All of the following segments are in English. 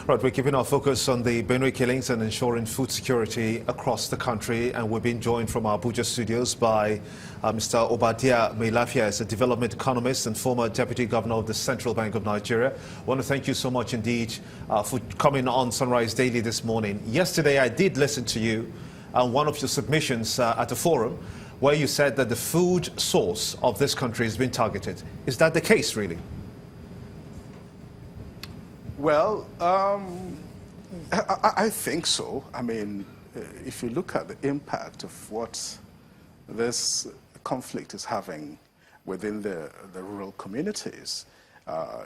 Right, we're keeping our focus on the Benue killings and ensuring food security across the country, and we're being joined from our Abuja studios by Mr. Obadiah Mailafia, as a development economist and former deputy governor of the Central Bank of Nigeria. I want to thank you so much indeed for coming on Sunrise Daily this morning. Yesterday, I did listen to you on one of your submissions at a forum where you said that the food source of this country has been targeted. Is that the case, really? Well, I think so. I mean, if you look at the impact of what this conflict is having within the rural communities,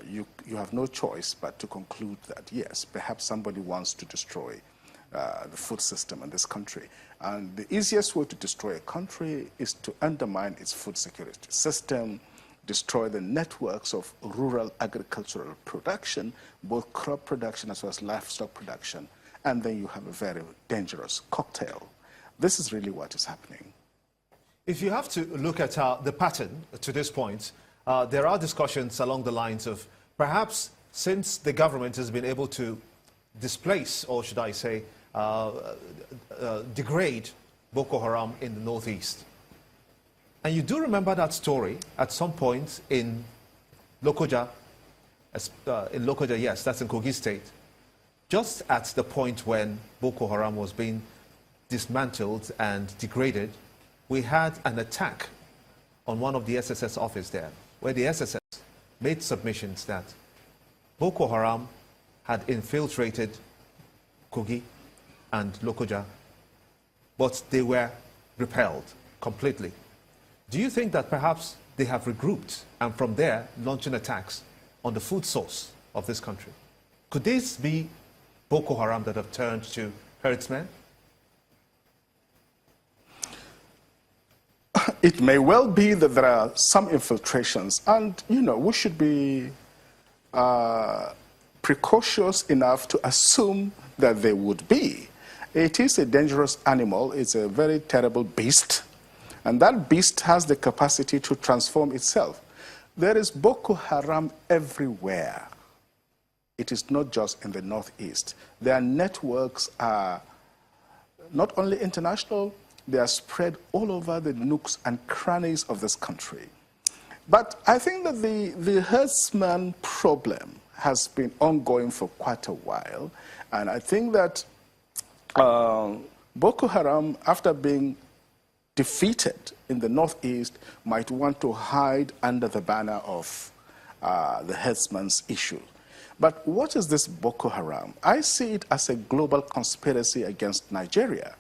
you have no choice but to conclude that, yes, perhaps somebody wants to destroy the food system in this country. And the easiest way to destroy a country is to undermine its food security system, destroy the networks of rural agricultural production, both crop production as well as livestock production, and then you have a very dangerous cocktail. This is really what is happening. If you have to look at the pattern to this point, there are discussions along the lines of perhaps since the government has been able to displace, or should I say, degrade Boko Haram in the northeast. And you do remember that story at some point in Lokoja, yes, that's in Kogi State, just at the point when Boko Haram was being dismantled and degraded, we had an attack on one of the SSS office there, where the SSS made submissions that Boko Haram had infiltrated Kogi and Lokoja, but they were repelled completely. Do you think that perhaps they have regrouped and from there launching attacks on the food source of this country? Could this be Boko Haram that have turned to herdsmen? It may well be that there are some infiltrations, and we should be precautious enough to assume that they would be. It is a dangerous animal. It's a very terrible beast. And that beast has the capacity to transform itself. There is Boko Haram everywhere. It is not just in the northeast. Their networks are not only international, they are spread all over the nooks and crannies of this country. But I think that the herdsman problem has been ongoing for quite a while. And I think that Boko Haram, after being defeated in the northeast, might want to hide under the banner of the herdsman's issue. But what is this Boko Haram? I see it as a global conspiracy against Nigeria.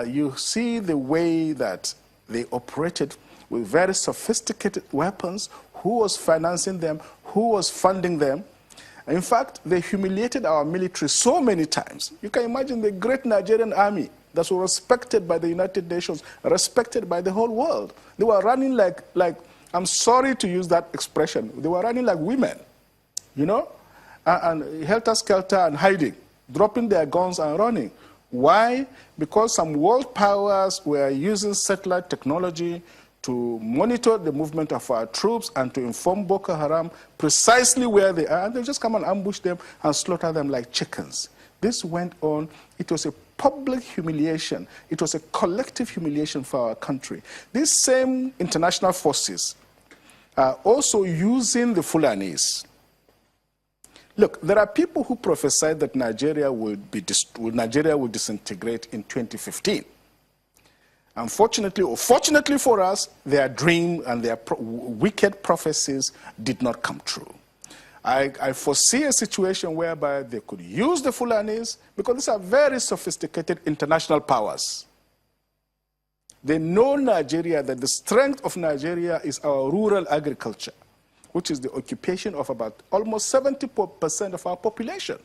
You see the way that they operated with very sophisticated weapons, who was financing them, who was funding them. In fact, they humiliated our military so many times. You can imagine the great Nigerian army that were respected by the United Nations, respected by the whole world. They were running like I'm sorry to use that expression, they were running like women, and helter-skelter and hiding, dropping their guns and running. Why? Because some world powers were using satellite technology to monitor the movement of our troops and to inform Boko Haram precisely where they are, and they just come and ambush them and slaughter them like chickens. This went on. It was a public humiliation. It was a collective humiliation for our country. These same international forces are also using the Fulanis. Look, there are people who prophesied that Nigeria will disintegrate in 2015. Unfortunately, or fortunately for us, their dream and their wicked prophecies did not come true. I foresee a situation whereby they could use the Fulanis, because these are very sophisticated international powers. They know Nigeria, that the strength of Nigeria is our rural agriculture, which is the occupation of about almost 70% of our population.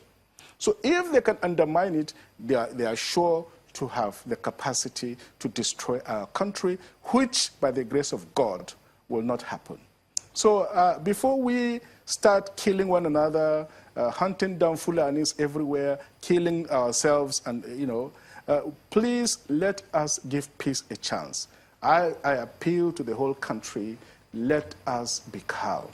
So if they can undermine it, they are sure to have the capacity to destroy our country, which, by the grace of God, will not happen. So before we start killing one another, hunting down Fulanis everywhere, killing ourselves, and please let us give peace a chance. I appeal to the whole country, let us be calm.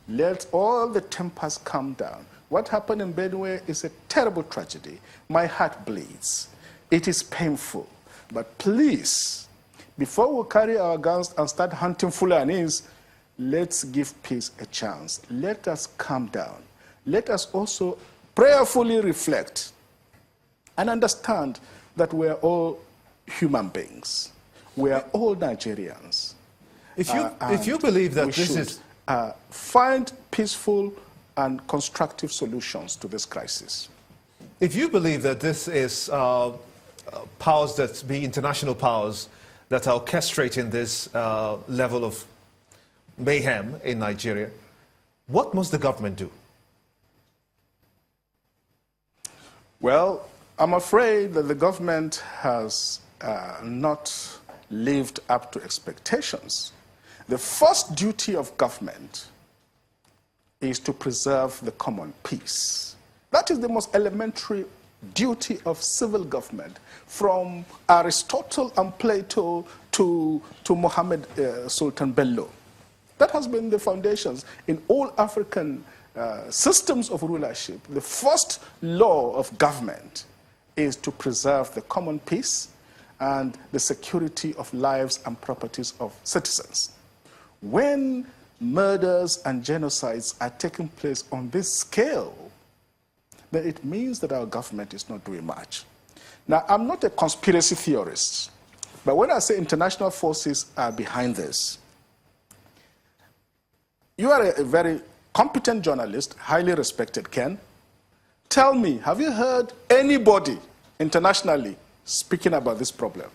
Let all the tempers calm down. What happened in Benue is a terrible tragedy. My heart bleeds. It is painful. But please, before we carry our guns and start hunting Fulanis, let's give peace a chance. Let us calm down. Let us also prayerfully reflect and understand that we are all human beings. We are all Nigerians. If you believe that this is... find peaceful and constructive solutions to this crisis. If you believe that this is powers that be international powers that are orchestrating this level of mayhem in Nigeria, what must the government do? Well, I'm afraid that the government has not lived up to expectations. The first duty of government is to preserve the common peace. That is the most elementary duty of civil government, from Aristotle and Plato to Mohammed Sultan Bello. That has been the foundations in all African systems of rulership. The first law of government is to preserve the common peace and the security of lives and properties of citizens. When murders and genocides are taking place on this scale, then it means that our government is not doing much. Now, I'm not a conspiracy theorist, but when I say international forces are behind this, you are a very competent journalist, highly respected, Ken. Tell me, have you heard anybody internationally speaking about this problem?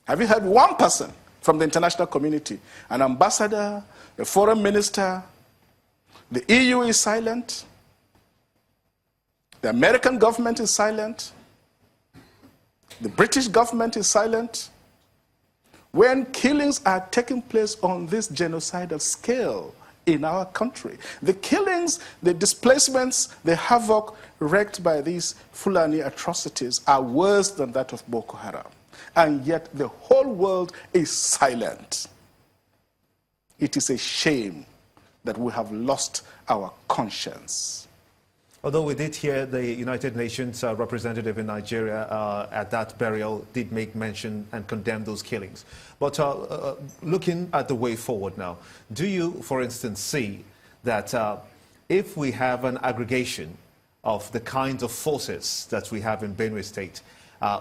Have you heard one person from the international community, an ambassador, a foreign minister? The EU is silent. The American government is silent. The British government is silent. When killings are taking place on this genocidal scale in our country, the killings, the displacements, the havoc wreaked by these Fulani atrocities are worse than that of Boko Haram. And yet the whole world is silent. It is a shame that we have lost our conscience. Although we did hear the United Nations representative in Nigeria at that burial did make mention and condemn those killings. But looking at the way forward now, do you, for instance, see that if we have an aggregation of the kinds of forces that we have in Benue State,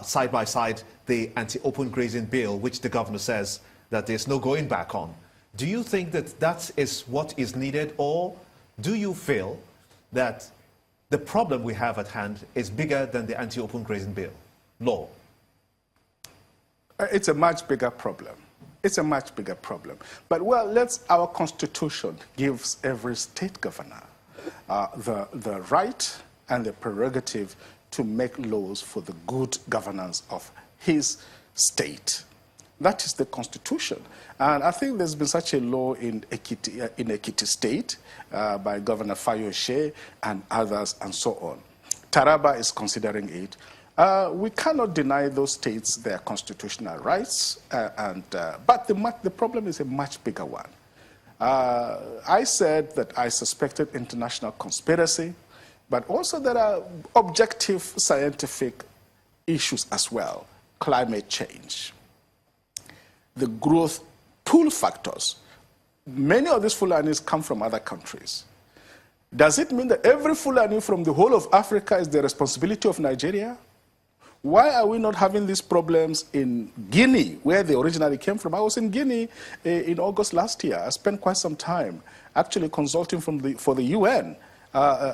side by side the anti-open grazing bill, which the governor says that there's no going back on, do you think that that is what is needed, or do you feel that the problem we have at hand is bigger than the anti-open grazing bill law? It's a much bigger problem. It's a much bigger problem. But, well, our constitution gives every state governor the right and the prerogative to make laws for the good governance of his state. That is the constitution. And I think there's been such a law in Ekiti State by Governor Fayose and others and so on. Taraba is considering it. We cannot deny those states their constitutional rights, but the problem is a much bigger one. I said that I suspected international conspiracy, but also there are objective scientific issues as well. Climate change, the growth pull factors. Many of these Fulanis come from other countries. Does it mean that every Fulani from the whole of Africa is the responsibility of Nigeria? Why are we not having these problems in Guinea, where they originally came from? I was in Guinea in August last year. I spent quite some time actually consulting for the UN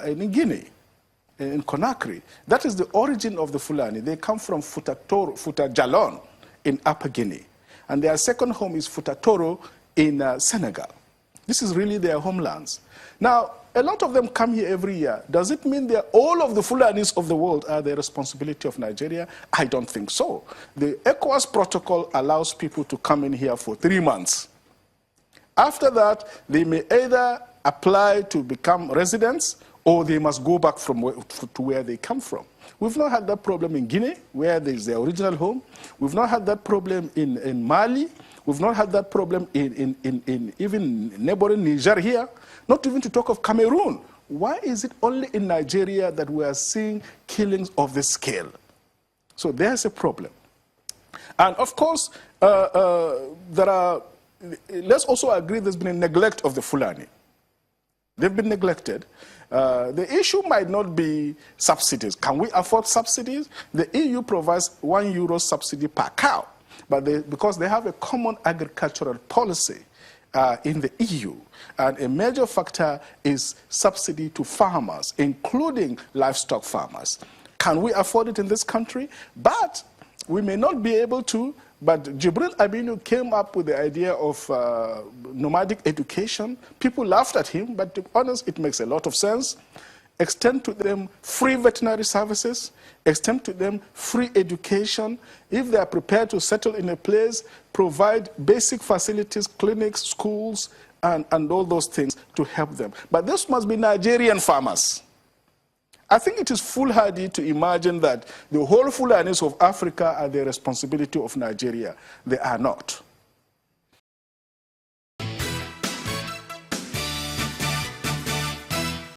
in Guinea, in Conakry. That is the origin of the Fulani. They come from Futa Jalon in Upper Guinea. And their second home is Futa Toro in Senegal. This is really their homelands. Now, a lot of them come here every year. Does it mean that all of the Fulanis of the world are the responsibility of Nigeria? I don't think so. The ECOWAS protocol allows people to come in here for 3 months. After that, they may either apply to become residents or they must go back to where they come from. We've not had that problem in Guinea, where there's their original home. We've not had that problem in Mali. We've not had that problem in even neighboring Niger here. Not even to talk of Cameroon, why is it only in Nigeria that we are seeing killings of this scale? So there's a problem. And of course, let's also agree there's been a neglect of the Fulani. They've been neglected. The issue might not be subsidies. Can we afford subsidies? The EU provides €1 subsidy per cow, but because they have a common agricultural policy in the EU, and a major factor is subsidy to farmers, including livestock farmers. Can we afford it in this country? But we may not be able to. But Jibril Aminu came up with the idea of nomadic education. People laughed at him, but to be honest, it makes a lot of sense. Extend to them free veterinary services, extend to them free education. If they are prepared to settle in a place, provide basic facilities, clinics, schools, and all those things to help them. But this must be Nigerian farmers. I think it is foolhardy to imagine that the whole Fulanis of Africa are the responsibility of Nigeria. They are not.